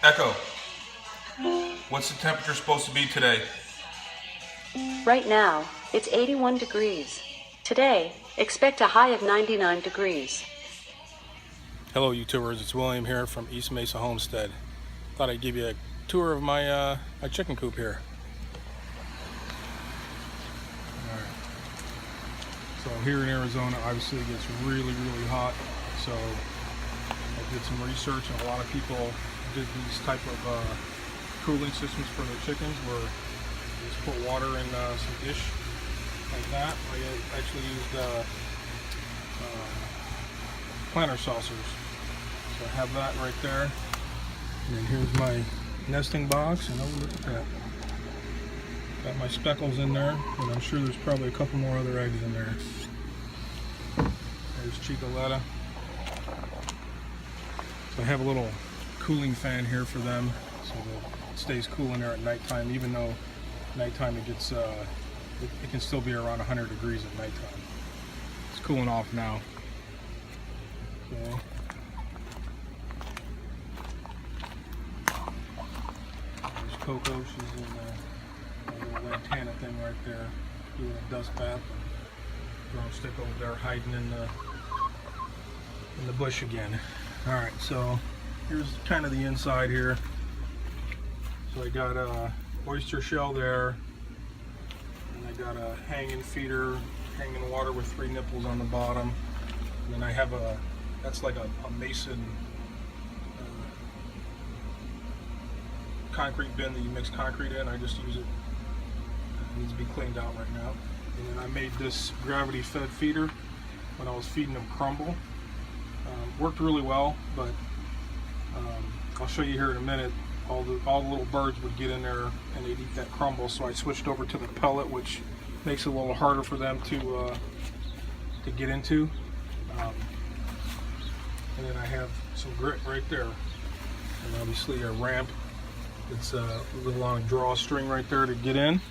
Echo, what's the temperature supposed to be today? Right now, it's 81 degrees. Today, expect a high of 99 degrees. Hello YouTubers, it's William here from East Mesa Homestead. Thought I'd give you a tour of my my chicken coop here. Alright. So here in Arizona, obviously it gets really hot. So I did some research, and a lot of people did these type of cooling systems for their chickens, where you just put water in some dish like that. I actually used planter saucers. So I have that right there. And then here's my nesting box, and oh, look at that. Got my speckles in there, and I'm sure there's probably a couple more other eggs in there. There's Chickaletta. So I have a little cooling fan here for them, so that it stays cool in there at nighttime, even though nighttime it gets, it can still be around 100 degrees at nighttime. It's cooling off now. Okay. There's Coco, she's in a little lantana thing right there, doing a dust bath. Grown stick over there hiding in the bush again. Alright, so here's kind of the inside here. So I got a oyster shell there, and I got a hanging feeder, hanging water with 3 nipples on the bottom. And then I have that's like a mason concrete bin that you mix concrete in. I just use it. It needs to be cleaned out right now. And then I made this gravity fed feeder when I was feeding them crumble. Worked really well, but I'll show you here in a minute. All the little birds would get in there and they'd eat that crumble, so I switched over to the pellet, which makes it a little harder for them to get into. And then I have some grit right there, and obviously a ramp. It's a little long drawstring right there to get in.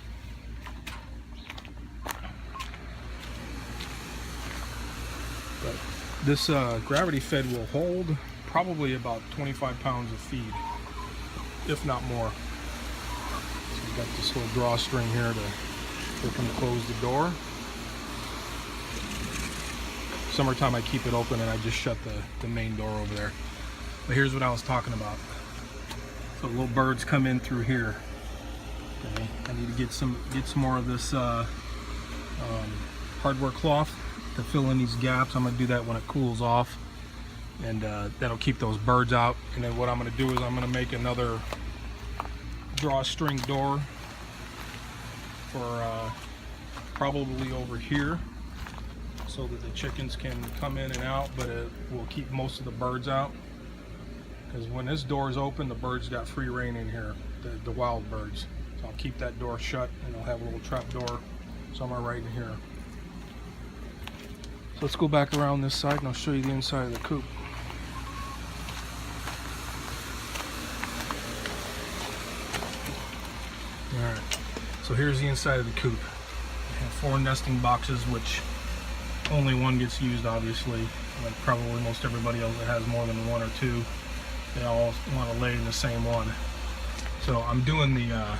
But this gravity fed will hold probably about 25 pounds of feed, if not more. So we've got this little drawstring here to open and close the door. Summertime I keep it open and I just shut the main door over there. But here's what I was talking about. So little birds come in through here. Okay, I need to get some more of this hardware cloth to fill in these gaps. I'm gonna do that when it cools off, and that'll keep those birds out. And then what I'm gonna do is I'm gonna make another drawstring door for probably over here, so that the chickens can come in and out, but it will keep most of the birds out. Because when this door is open, the birds got free reign in here, the wild birds. So I'll keep that door shut, and I'll have a little trap door somewhere right in here. So let's go back around this side and I'll show you the inside of the coop. Alright, so here's the inside of the coop. I have 4 nesting boxes, which only one gets used, obviously. Like probably most everybody else that has more than 1 or 2, they all want to lay in the same one. So I'm doing the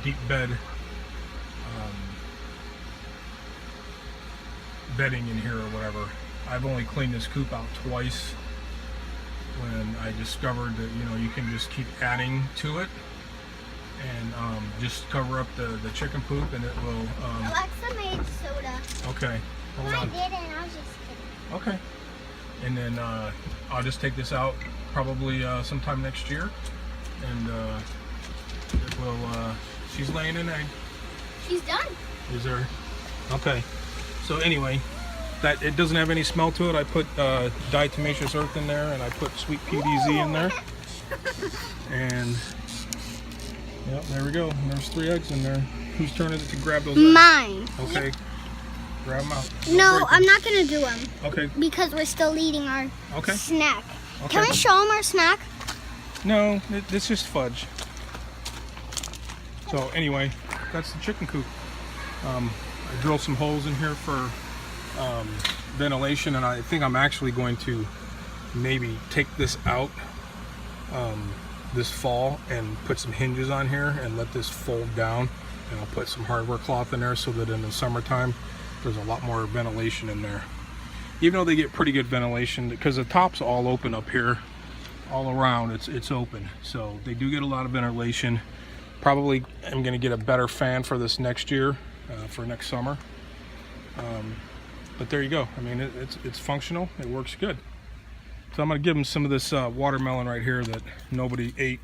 deep bed bedding in here or whatever. I've only cleaned this coop out twice, when I discovered that, you know, you can just keep adding to it and just cover up the chicken poop, and it will Alexa made soda. Okay, hold on. I didn't, I was just kidding. Okay, and then I'll just take this out probably sometime next year, and it will she's laying an egg. She's done. Is there? Okay. So anyway, that it doesn't have any smell to it. I put diatomaceous earth in there, and I put sweet PDZ in there. And yep, there we go. And there's 3 eggs in there. Whose turn is it to grab those eggs? Mine. Okay. Grab them out. No, I'm not gonna do them. Okay. Because we're still eating our snack. Okay. Can we show them our snack? No, it's just fudge. So anyway, that's the chicken coop. I drilled some holes in here for ventilation, and I think I'm actually going to maybe take this out this fall and put some hinges on here and let this fold down, and I'll put some hardware cloth in there so that in the summertime there's a lot more ventilation in there. Even though they get pretty good ventilation, because the top's all open up here, all around it's open, so they do get a lot of ventilation. Probably I'm going to get a better fan for this next year, for next summer. But there you go. I mean, it's functional. It works good. So I'm going to give them some of this watermelon right here that nobody ate.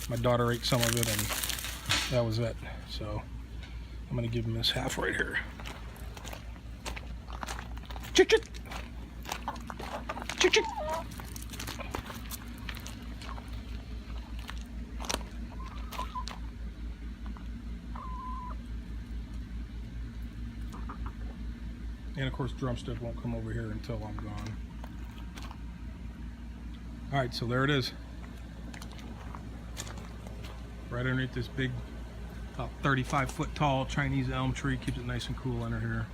My daughter ate some of it, and that was it. So I'm going to give them this half right here. Chick, chick. Chick, chick. And of course, drumstick won't come over here until I'm gone. All right, so there it is. Right underneath this big, about 35-foot tall Chinese elm tree. Keeps it nice and cool under here.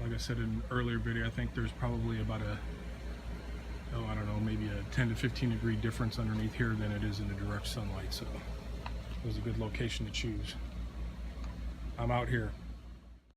Like I said in an earlier video, I think there's probably about I don't know, maybe a 10 to 15 degree difference underneath here than it is in the direct sunlight. So it was a good location to choose. I'm out here.